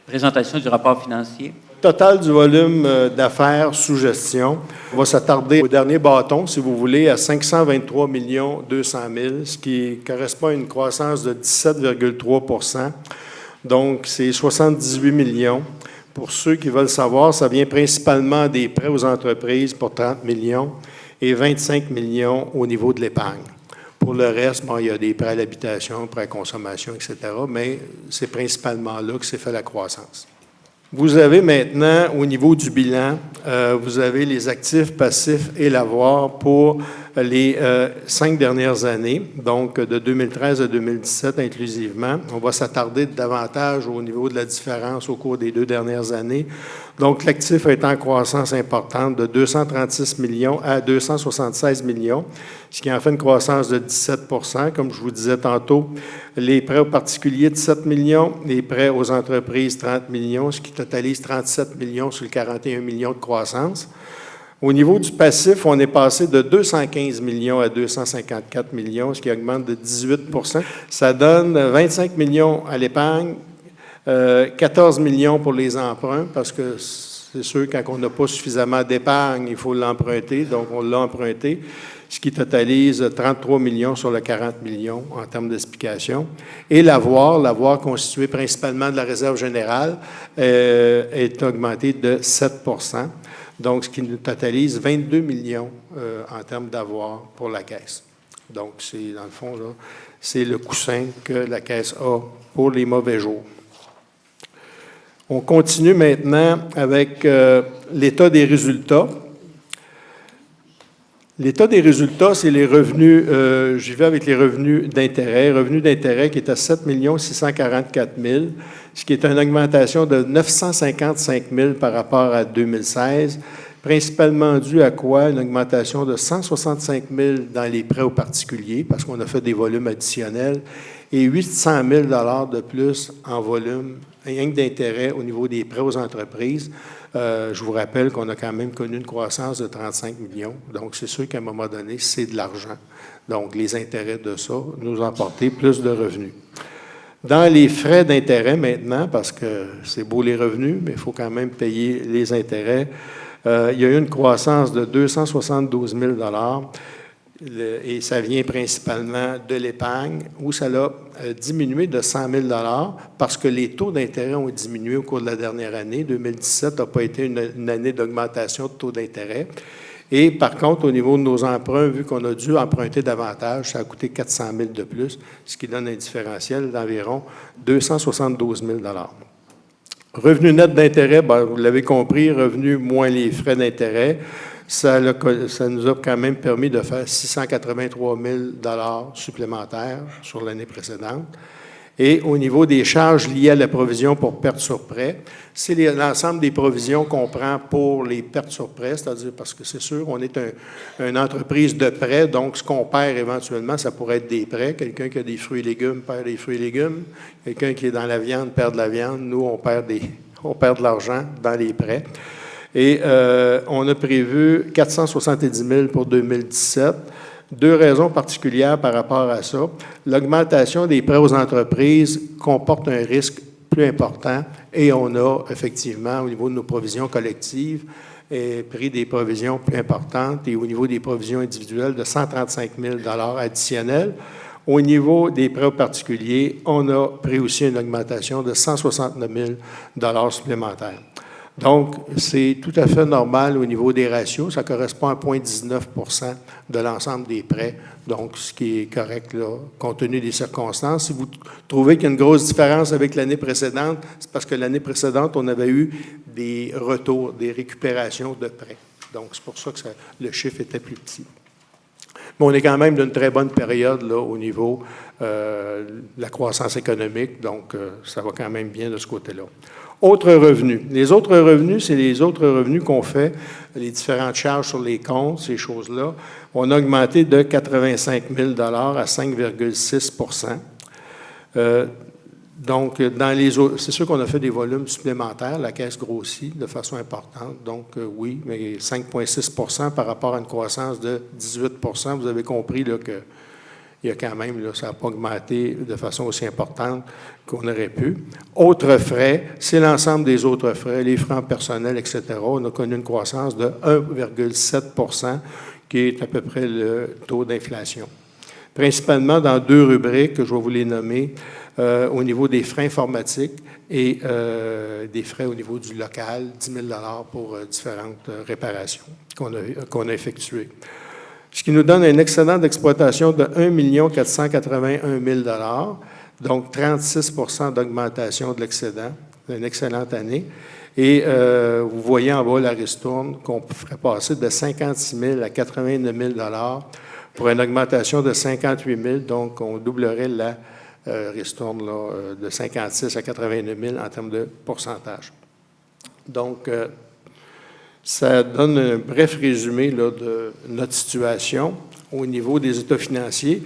Présentation du rapport financier. Total du volume d'affaires sous gestion va s'attarder au dernier bâton, si vous voulez, à 523 200 000, ce qui correspond à une croissance de 17,3 %. Donc, c'est 78 millions. Pour ceux qui veulent savoir, ça vient principalement des prêts aux entreprises pour 30 millions et 25 millions au niveau de l'épargne. Pour le reste, bon, il y a des prêts à l'habitation, prêts à consommation, etc., mais c'est principalement là que s'est fait la croissance. Vous avez maintenant, au niveau du bilan, vous avez les actifs, passifs et l'avoir pour les 5 dernières années, donc de 2013 à 2017 inclusivement. On va s'attarder davantage au niveau de la différence au cours des 2 dernières années. Donc, l'actif est en croissance importante de 236 millions à 276 millions, ce qui en fait une croissance de 17 %. Comme je vous disais tantôt, les prêts aux particuliers, 17 millions, les prêts aux entreprises, 30 millions, ce qui totalise 37 millions sur le 41 millions de croissance. Au niveau du passif, on est passé de 215 millions à 254 millions, ce qui augmente de 18 %. Ça donne 25 millions à l'épargne, 14 millions pour les emprunts, parce que c'est sûr, quand on n'a pas suffisamment d'épargne, il faut l'emprunter, donc on l'a emprunté, ce qui totalise 33 millions sur le 40 millions en termes d'explication. Et l'avoir constitué principalement de la réserve générale, est augmenté de 7 %. Donc, ce qui nous totalise 22 millions en termes d'avoir pour la Caisse. Donc, c'est, dans le fond, là, c'est le coussin que la Caisse a pour les mauvais jours. On continue maintenant avec l'état des résultats. L'état des résultats, c'est les revenus, j'y vais avec les revenus d'intérêt qui est à 7 644 000, ce qui est une augmentation de 955 000 par rapport à 2016, principalement dû à quoi? Une augmentation de 165 000 dans les prêts aux particuliers, parce qu'on a fait des volumes additionnels, et 800 000 de plus en volume, rien que d'intérêt au niveau des prêts aux entreprises. Je vous rappelle qu'on a quand même connu une croissance de 35 millions. Donc, c'est sûr qu'à un moment donné, c'est de l'argent. Donc, les intérêts de ça nous ont apporté plus de revenus. Dans les frais d'intérêt maintenant, parce que c'est beau les revenus, mais il faut quand même payer les intérêts, il y a eu une croissance de 272 000 et ça vient principalement de l'épargne, où ça a diminué de 100 000 parce que les taux d'intérêt ont diminué au cours de la dernière année. 2017 n'a pas été une année d'augmentation de taux d'intérêt. Et par contre, au niveau de nos emprunts, vu qu'on a dû emprunter davantage, ça a coûté 400 000 de plus, ce qui donne un différentiel d'environ 272 000 Revenu net d'intérêt, bien, vous l'avez compris, revenu moins les frais d'intérêt. Ça nous a quand même permis de faire 683 000 supplémentaires sur l'année précédente. Et au niveau des charges liées à la provision pour pertes sur prêt, c'est l'ensemble des provisions qu'on prend pour les pertes sur prêt, c'est-à-dire parce que c'est sûr, on est une entreprise de prêt, donc ce qu'on perd éventuellement, ça pourrait être des prêts. Quelqu'un qui a des fruits et légumes perd des fruits et légumes. Quelqu'un qui est dans la viande perd de la viande. Nous, on perd de l'argent dans les prêts. Et on a prévu 470 000 pour 2017. 2 raisons particulières par rapport à ça. L'augmentation des prêts aux entreprises comporte un risque plus important et on a effectivement, au niveau de nos provisions collectives, pris des provisions plus importantes et au niveau des provisions individuelles de 135 000 additionnels. Au niveau des prêts aux particuliers, on a pris aussi une augmentation de 169 000 supplémentaires. Donc, c'est tout à fait normal au niveau des ratios. Ça correspond à 0,19 % de l'ensemble des prêts. Donc, ce qui est correct, là, compte tenu des circonstances. Si vous trouvez qu'il y a une grosse différence avec l'année précédente, c'est parce que l'année précédente, on avait eu des retours, des récupérations de prêts. Donc, c'est pour ça que le chiffre était plus petit. Mais on est quand même d'une très bonne période là, au niveau de la croissance économique. Donc, ça va quand même bien de ce côté-là. Autres revenus. Les autres revenus, c'est les autres revenus qu'on fait, les différentes charges sur les comptes, ces choses-là. On a augmenté de 85 000 à 5,6 %. Donc, c'est sûr qu'on a fait des volumes supplémentaires. La Caisse grossit de façon importante. Donc, oui, mais 5,6 % par rapport à une croissance de 18 %. Vous avez compris là, que il y a quand même, là, ça n'a pas augmenté de façon aussi importante qu'on aurait pu. Autres frais, c'est l'ensemble des autres frais, les frais personnels, etc. On a connu une croissance de 1,7 qui est à peu près le taux d'inflation. Principalement dans 2 rubriques, que je vais vous les nommer, au niveau des frais informatiques et des frais au niveau du local, 10 000 pour différentes réparations qu'on a effectuées. Ce qui nous donne un excédent d'exploitation de 1 481 000 donc 36 d'augmentation de l'excédent. C'est une excellente année. Et vous voyez en bas la ristourne qu'on ferait passer de 56 000 à 89 000 pour une augmentation de 58 000. Donc, on doublerait la ristourne là, de 56 à 89 000 en termes de pourcentage. Donc, ça donne un bref résumé là, de notre situation au niveau des états financiers.